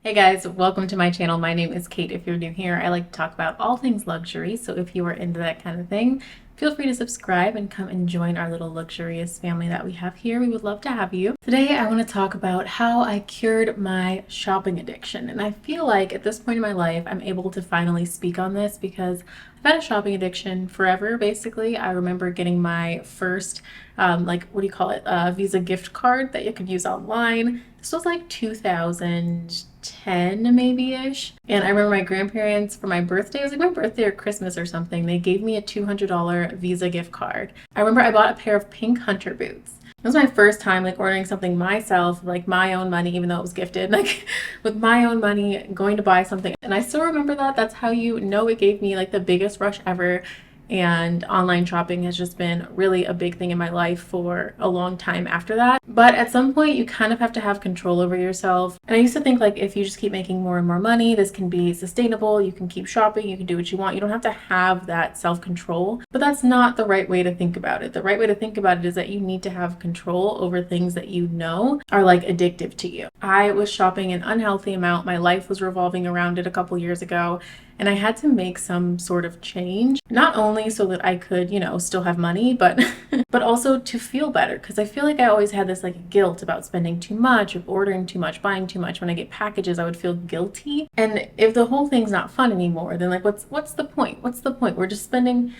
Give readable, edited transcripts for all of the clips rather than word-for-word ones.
Hey guys, welcome to my channel. My name is Kate. If you're new here, I like to talk about all things luxury. So if you are into that kind of thing, feel free to subscribe and come and join our little luxurious family that we have here. We would love to have you. Today, I want to talk about how I cured my shopping addiction. And I feel like at this point in my life, I'm able to finally speak on this because I've had a shopping addiction forever, basically. I remember getting my first, Visa gift card that you could use online. This was like 2010 maybe-ish. And I remember my grandparents for my birthday, it was like my birthday or Christmas or something, they gave me a $200 Visa gift card. I remember I bought a pair of pink hunter boots. It was my first time like ordering something myself, like my own money, even though it was gifted, like with my own money going to buy something. And I still remember that. That's how you know it gave me like the biggest rush ever. And online shopping has just been really a big thing in my life for a long time after that. But at some point, you kind of have to have control over yourself. And I used to think like if you just keep making more and more money, this can be sustainable. You can keep shopping, you can do what you want. You don't have to have that self-control. But that's not the right way to think about it. The right way to think about it is that you need to have control over things that you know are like addictive to you. I was shopping an unhealthy amount. My life was revolving around it a couple years ago. And I had to make some sort of change, not only so that I could, still have money, but but also to feel better. Because I feel like I always had this like guilt about spending too much, of ordering too much, buying too much. When I get packages, I would feel guilty. And if the whole thing's not fun anymore, then like what's the point? What's the point? You're just spending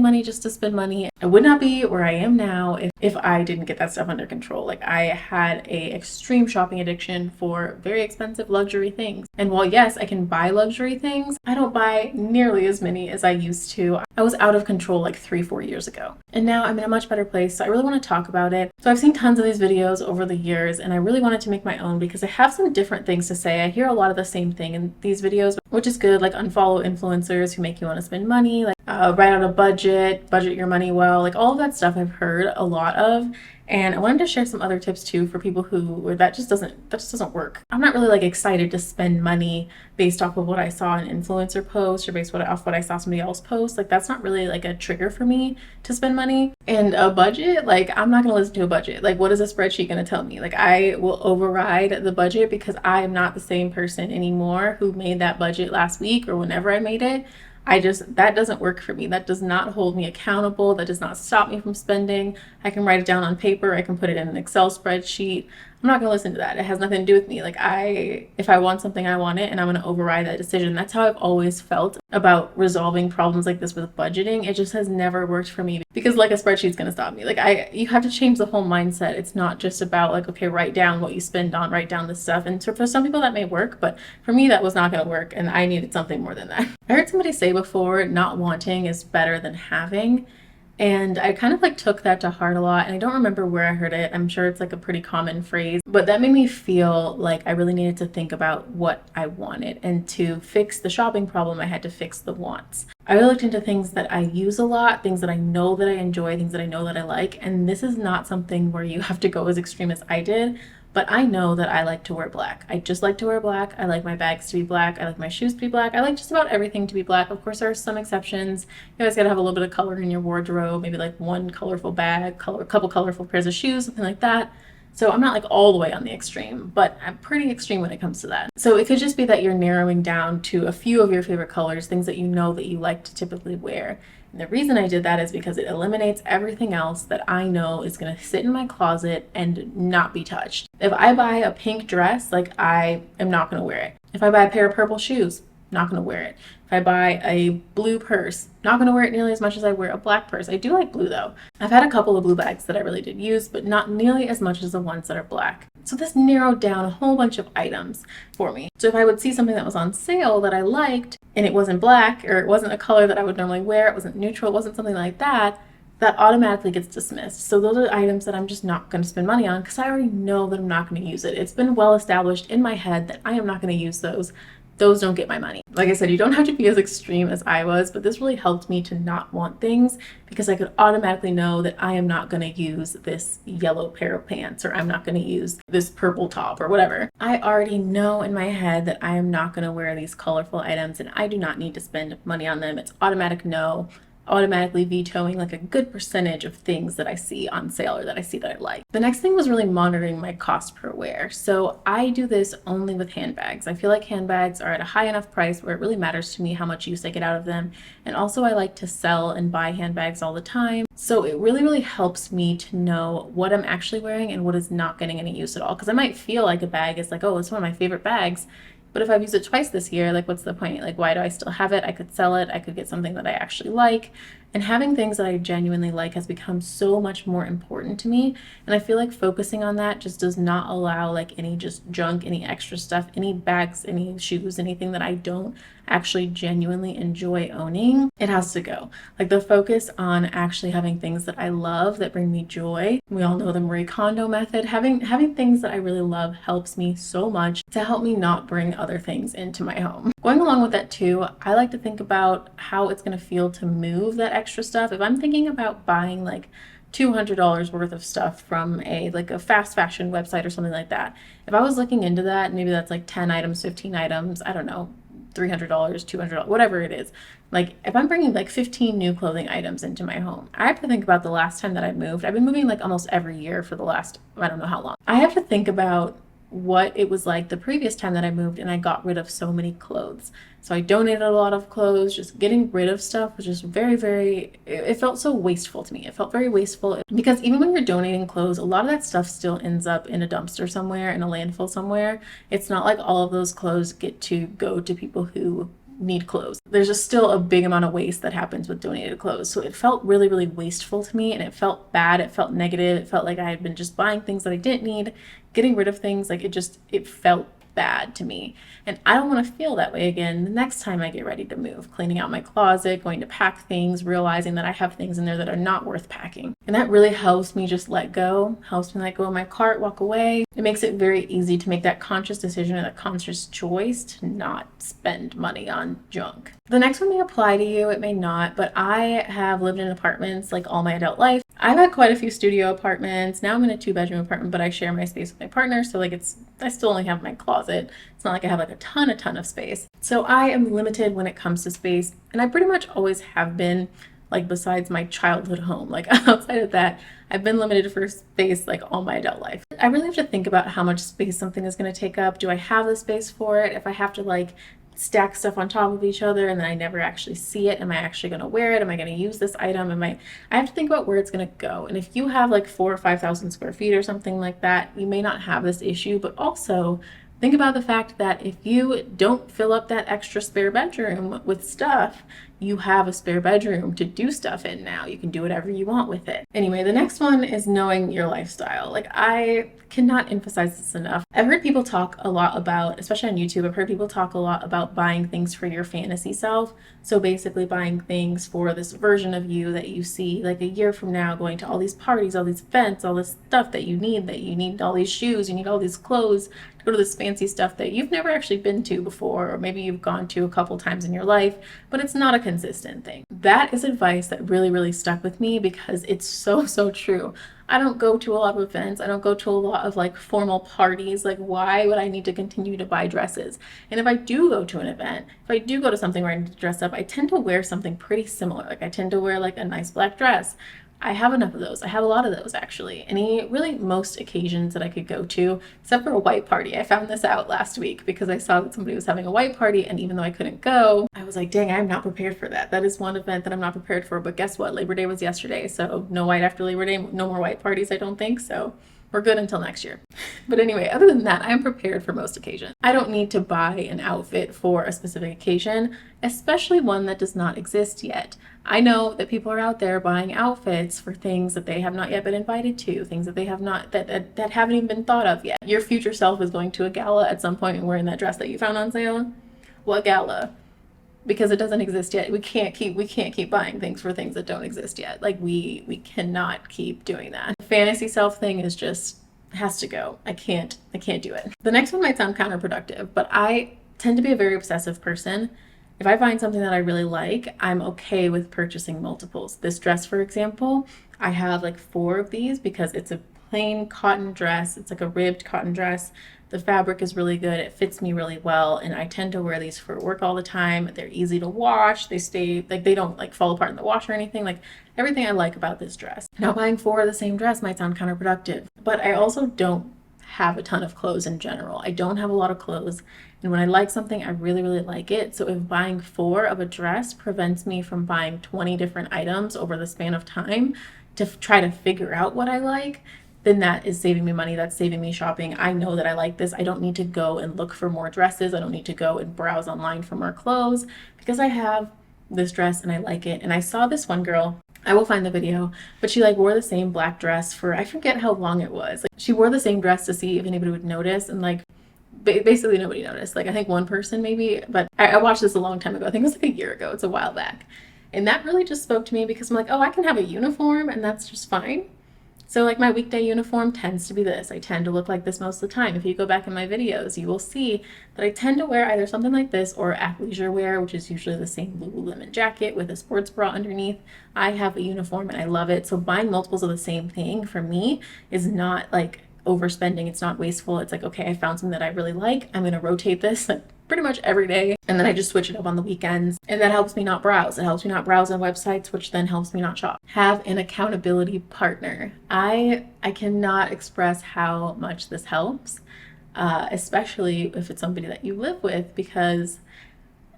money just to spend money. I would not be where I am now if I didn't get that stuff under control. Like I had a extreme shopping addiction for very expensive luxury things. And while yes, I can buy luxury things, I don't buy nearly as many as I used to. I was out of control like 3-4 years ago. And now I'm in a much better place, so I really want to talk about it. So I've seen tons of these videos over the years, and I really wanted to make my own because I have some different things to say. I hear a lot of the same thing in these videos, which is good, like unfollow influencers who make you want to spend money, like write out a budget your money well, like all of that stuff I've heard a lot of. And I wanted to share some other tips too for people who that just doesn't work. I'm not really like excited to spend money based off of what I saw an influencer post or based off what I saw somebody else post. Like that's not really like a trigger for me to spend money. And a budget, like I'm not gonna listen to a budget. Like what is a spreadsheet gonna tell me? Like I will override the budget because I am not the same person anymore who made that budget last week or whenever I made it. That doesn't work for me. That does not hold me accountable. That does not stop me from spending. I can write it down on paper. I can put it in an Excel spreadsheet. I'm not going to listen to that. It has nothing to do with me. Like if I want something, I want it, and I'm going to override that decision. That's how I've always felt about resolving problems like this with budgeting. It just has never worked for me because like a spreadsheet's going to stop me. You have to change the whole mindset. It's not just about like, okay, write down what you spend on, write down this stuff. And so for some people that may work, but for me, that was not going to work. And I needed something more than that. I heard somebody say before, not wanting is better than having. And I kind of like took that to heart a lot. And I don't remember where I heard it. I'm sure it's like a pretty common phrase, but that made me feel like I really needed to think about what I wanted. And to fix the shopping problem, I had to fix the wants. I really looked into things that I use a lot, things that I know that I enjoy, things that I know that I like. And this is not something where you have to go as extreme as I did. But I know that I like to wear black. I just like to wear black. I like my bags to be black. I like my shoes to be black. I like just about everything to be black. Of course, there are some exceptions. You always gotta have a little bit of color in your wardrobe, maybe like one colorful bag, a couple colorful pairs of shoes, something like that. So I'm not like all the way on the extreme, but I'm pretty extreme when it comes to that. So it could just be that you're narrowing down to a few of your favorite colors, things that you know that you like to typically wear. And the reason I did that is because it eliminates everything else that I know is going to sit in my closet and not be touched. If I buy a pink dress, like I am not going to wear it. If I buy a pair of purple shoes, not going to wear it. If I buy a blue purse, not going to wear it nearly as much as I wear a black purse. I do like blue though. I've had a couple of blue bags that I really did use, but not nearly as much as the ones that are black. So this narrowed down a whole bunch of items for me. So if I would see something that was on sale that I liked and it wasn't black or it wasn't a color that I would normally wear, it wasn't neutral, it wasn't something like that, that automatically gets dismissed. So those are items that I'm just not going to spend money on because I already know that I'm not going to use it. It's been well established in my head that I am not going to use those. Those don't get my money. Like I said, you don't have to be as extreme as I was, but this really helped me to not want things because I could automatically know that I am not going to use this yellow pair of pants or I'm not going to use this purple top or whatever. I already know in my head that I am not going to wear these colorful items and I do not need to spend money on them. It's automatic no. automatically vetoing like a good percentage of things that I see on sale or that I see that I like. The next thing was really monitoring my cost per wear. So I do this only with handbags. I feel like handbags are at a high enough price where it really matters to me how much use I get out of them. And also I like to sell and buy handbags all the time. So it really helps me to know what I'm actually wearing and what is not getting any use at all. Because I might feel like a bag is like, oh, it's one of my favorite bags. But if I've used it twice this year, like what's the point? Like, why do I still have it? I could sell it. I could get something that I actually like. And having things that I genuinely like has become so much more important to me. And I feel like focusing on that just does not allow like any just junk, any extra stuff, any bags, any shoes, anything that I don't actually genuinely enjoy owning. It has to go. Like the focus on actually having things that I love that bring me joy. We all know the Marie Kondo method. Having things that I really love helps me so much to help me not bring other things into my home. Going along with that too, I like to think about how it's going to feel to move that extra stuff. If I'm thinking about buying like $200 worth of stuff from a fast fashion website or something like that, if I was looking into that, maybe that's like 10 items, 15 items, I don't know, $300, $200, whatever it is. Like if I'm bringing like 15 new clothing items into my home, I have to think about the last time that I moved. I've been moving like almost every year for the last, I don't know how long. I have to think about what it was like the previous time that I moved and I got rid of so many clothes. So I donated a lot of clothes. Just getting rid of stuff was just it felt so wasteful to me. It felt very wasteful because even when you're donating clothes, a lot of that stuff still ends up in a dumpster somewhere, in a landfill somewhere. It's not like all of those clothes get to go to people who need clothes. There's just still a big amount of waste that happens with donated clothes. So it felt really wasteful to me and it felt bad. It felt negative. It felt like I had been just buying things that I didn't need, getting rid of things. Like it felt bad to me. And I don't want to feel that way again the next time I get ready to move, cleaning out my closet, going to pack things, realizing that I have things in there that are not worth packing. And that really helps me just helps me let go of my cart, walk away. It makes it very easy to make that conscious decision and that conscious choice to not spend money on junk. The next one may apply to you, it may not, but I have lived in apartments like all my adult life. I've had quite a few studio apartments. Now I'm in a 2-bedroom apartment, but I share my space with my partner. So I still only have my closet. It's not like I have like a ton of space. So I am limited when it comes to space. And I pretty much always have been, like besides my childhood home. Like outside of that, I've been limited for space like all my adult life. I really have to think about how much space something is going to take up. Do I have the space for it? If I have to like stack stuff on top of each other and then I never actually see it, am I actually going to wear it? Am I going to use this item? I have to think about where it's going to go. And if you have like 4,000 or 5,000 square feet or something like that, you may not have this issue, but also think about the fact that if you don't fill up that extra spare bedroom with stuff, you have a spare bedroom to do stuff in now. You can do whatever you want with it. Anyway, the next one is knowing your lifestyle. Like I cannot emphasize this enough. I've heard people talk a lot about, especially on YouTube, I've heard people talk a lot about buying things for your fantasy self. So basically buying things for this version of you that you see like a year from now, going to all these parties, all these events, all this stuff that you need all these shoes, you need all these clothes to go to this fancy stuff that you've never actually been to before, or maybe you've gone to a couple times in your life, but it's not a consistent thing. That is advice that really stuck with me because it's so true. I don't go to a lot of events. I don't go to a lot of like formal parties. Like why would I need to continue to buy dresses? And if I do go to an event, if I do go to something where I need to dress up, I tend to wear something pretty similar. Like I tend to wear like a nice black dress. I have enough of those. I have a lot of those actually. Most occasions that I could go to, except for a white party. I found this out last week because I saw that somebody was having a white party, and even though I couldn't go, I was like, dang, I'm not prepared for that. That is one event that I'm not prepared for. But guess what? Labor Day was yesterday, so no white after Labor Day, no more white parties, I don't think. So we're good until next year. But anyway, other than that, I'm prepared for most occasions. I don't need to buy an outfit for a specific occasion, especially one that does not exist yet. I know that people are out there buying outfits for things that they have not yet been invited to, things that they have not, that haven't even been thought of yet. Your future self is going to a gala at some point and wearing that dress that you found on sale. What gala? Because it doesn't exist yet. We can't keep buying things for things that don't exist yet. Like we cannot keep doing that. The fantasy self thing is just has to go. I can't do it. The next one might sound counterproductive, but I tend to be a very obsessive person. If I find something that I really like, I'm okay with purchasing multiples. This dress, for example, I have like 4 of these because it's a plain cotton dress. It's like a ribbed cotton dress. The fabric is really good. It fits me really well, and I tend to wear these for work all the time. They're easy to wash. They stay, like, they don't like fall apart in the wash or anything. Like, everything I like about this dress. Now, buying 4 of the same dress might sound counterproductive, but I also don't have a ton of clothes in general. I don't have a lot of clothes, and when I like something, I really, really like it. So if buying 4 of a dress prevents me from buying 20 different items over the span of time to try to figure out what I like, then that is saving me money. That's saving me shopping. I know that I like this. I don't need to go and look for more dresses. I don't need to go and browse online for more clothes because I have this dress and I like it. And I saw this one girl, I will find the video, but she like wore the same black dress for, I forget how long it was. Like, she wore the same dress to see if anybody would notice, and like basically nobody noticed. Like, I think one person maybe, but I watched this a long time ago. I think it was like a year ago. It's a while back. And that really just spoke to me because I'm like, oh, I can have a uniform and that's just fine. So like my weekday uniform tends to be this. I tend to look like this most of the time. If you go back in my videos, you will see that I tend to wear either something like this or athleisure wear, which is usually the same Lululemon jacket with a sports bra underneath. I have a uniform and I love it. So buying multiples of the same thing for me is not like overspending. It's not wasteful. It's like, okay, I found something that I really like. I'm going to rotate this like pretty much every day. And then I just switch it up on the weekends. And that helps me not browse. It helps me not browse on websites, which then helps me not shop. Have an accountability partner. I cannot express how much this helps, especially if it's somebody that you live with, because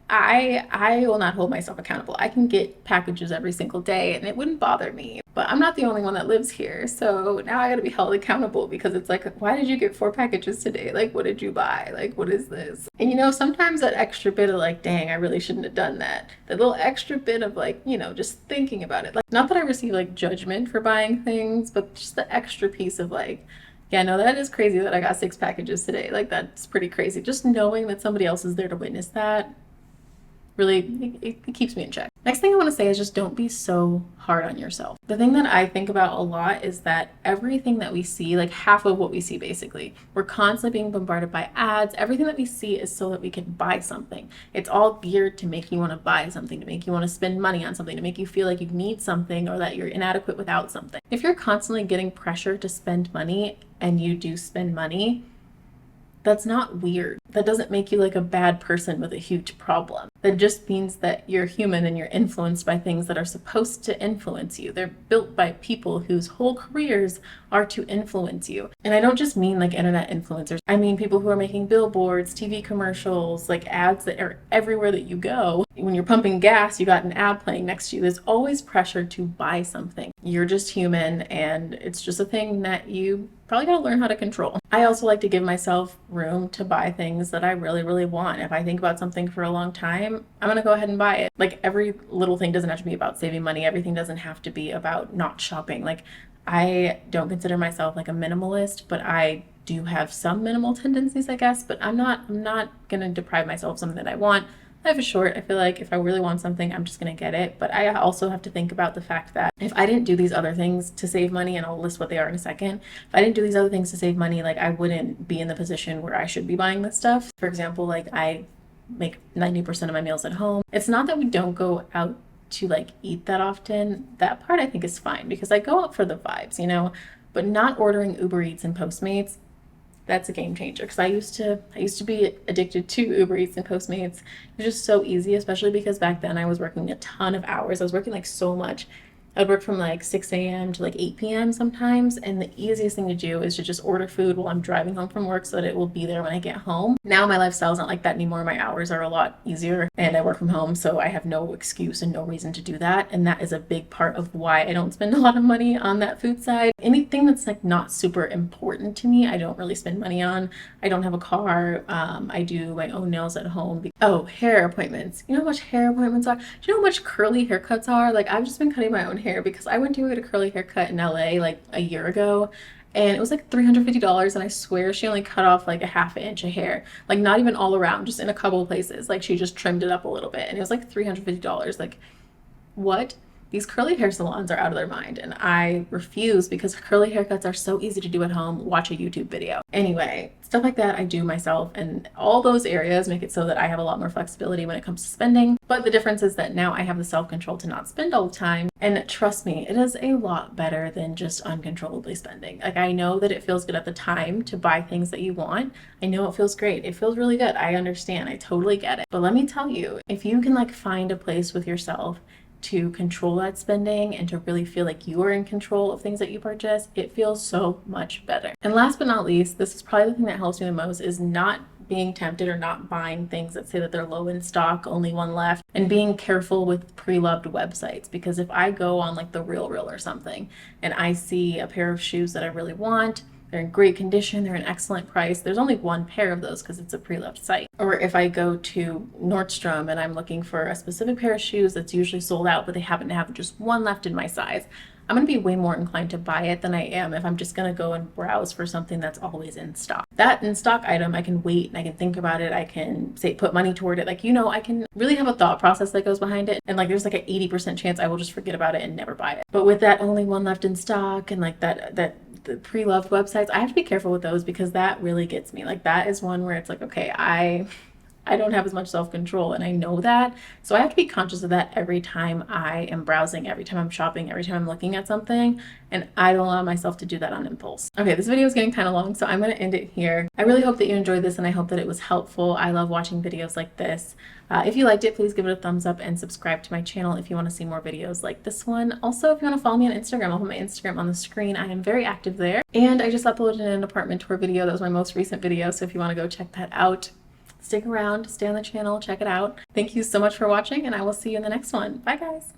I will not hold myself accountable. I can get packages every single day and it wouldn't bother me, but I'm not the only one that lives here. So now I gotta be held accountable because it's like, why did you get 4 packages today? Like, what did you buy? Like, what is this? And you know, sometimes that extra bit of like, dang, I really shouldn't have done that. That little extra bit of like, you know, just thinking about it. Like, not that I receive like judgment for buying things, but just the extra piece of like, yeah, no, that is crazy that I got 6 packages today. Like, that's pretty crazy. Just knowing that somebody else is there to witness that really, it keeps me in check. Next thing I want to say is just don't be so hard on yourself. The thing that I think about a lot is that everything that we see, like half of what we see basically, we're constantly being bombarded by ads. Everything that we see is so that we can buy something. It's all geared to make you want to buy something, to make you want to spend money on something, to make you feel like you need something or that you're inadequate without something. If you're constantly getting pressure to spend money and you do spend money, that's not weird. That doesn't make you like a bad person with a huge problem. That just means that you're human and you're influenced by things that are supposed to influence you. They're built by people whose whole careers are to influence you. And I don't just mean like internet influencers. I mean people who are making billboards, TV commercials, like ads that are everywhere that you go. When you're pumping gas, you got an ad playing next to you. There's always pressure to buy something. You're just human, and it's just a thing that you probably gotta learn how to control. I also like to give myself room to buy things that I really, really want. If I think about something for a long time, I'm gonna go ahead and buy it. Like, every little thing doesn't have to be about saving money. Everything doesn't have to be about not shopping. Like, I don't consider myself like a minimalist, but I do have some minimal tendencies, I guess. But I'm not gonna deprive myself of something that I want. Life is short. I feel like if I really want something, I'm just going to get it. But I also have to think about the fact that if I didn't do these other things to save money, and I'll list what they are in a second, if I didn't do these other things to save money, like I wouldn't be in the position where I should be buying this stuff. For example, like I make 90% of my meals at home. It's not that we don't go out to like eat that often. That part I think is fine because I go out for the vibes, you know, but not ordering Uber Eats and Postmates, that's a game changer. Because I used to be addicted to Uber Eats and Postmates. It was just so easy, especially because back then I was working a ton of hours. I was working like so much. I'd work from like 6 a.m. to like 8 p.m. sometimes, and the easiest thing to do is to just order food while I'm driving home from work so that it will be there when I get home. Now my lifestyle is not like that anymore. My hours are a lot easier and I work from home, so I have no excuse and no reason to do that, and that is a big part of why I don't spend a lot of money on that food side. Anything that's like not super important to me, I don't really spend money on. I don't have a car. I do my own nails at home. Oh, hair appointments. You know how much hair appointments are? Do you know how much curly haircuts are? Like, I've just been cutting my own hair because I went to get a curly haircut in LA like a year ago, and it was like $350, and I swear she only cut off like a half an inch of hair, like not even all around, just in a couple of places. Like, she just trimmed it up a little bit, and it was like $350. Like, what? these curly hair salons are out of their mind, and I refuse because curly haircuts are so easy to do at home. Watch a YouTube video. Anyway, stuff like that I do myself, and all those areas make it so that I have a lot more flexibility when it comes to spending. But the difference is that now I have the self-control to not spend all the time, and trust me, it is a lot better than just uncontrollably spending. Like, I know that it feels good at the time to buy things that you want. I know it feels great. It feels really good. I understand. I totally get it. But let me tell you, if you can like find a place with yourself to control that spending and to really feel like you are in control of things that you purchase, it feels so much better. And last but not least, this is probably the thing that helps me the most, is not being tempted or not buying things that say that they're low in stock, only one left, and being careful with pre-loved websites. Because if I go on like the Real or something and I see a pair of shoes that I really want, they're in great condition, they're an excellent price, there's only one pair of those because it's a pre-loved site. Or if I go to Nordstrom and I'm looking for a specific pair of shoes that's usually sold out, but they happen to have just one left in my size, I'm going to be way more inclined to buy it than I am if I'm just going to go and browse for something that's always in stock. That in stock item, I can wait and I can think about it. I can say, put money toward it. Like, I can really have a thought process that goes behind it. And like, there's like an 80% chance I will just forget about it and never buy it. But with that only one left in stock and like the pre-loved websites, I have to be careful with those because that really gets me. Like, that is one where it's like, okay, I don't have as much self-control, and I know that. So I have to be conscious of that every time I am browsing, every time I'm shopping, every time I'm looking at something, and I don't allow myself to do that on impulse. Okay, this video is getting kind of long, so I'm going to end it here. I really hope that you enjoyed this, and I hope that it was helpful. I love watching videos like this. If you liked it, please give it a thumbs up and subscribe to my channel if you want to see more videos like this one. Also, if you want to follow me on Instagram, I'll put my Instagram on the screen. I am very active there. And I just uploaded an apartment tour video. That was my most recent video, so if you want to go check that out, stick around, stay on the channel, check it out. Thank you so much for watching, and I will see you in the next one. Bye, guys.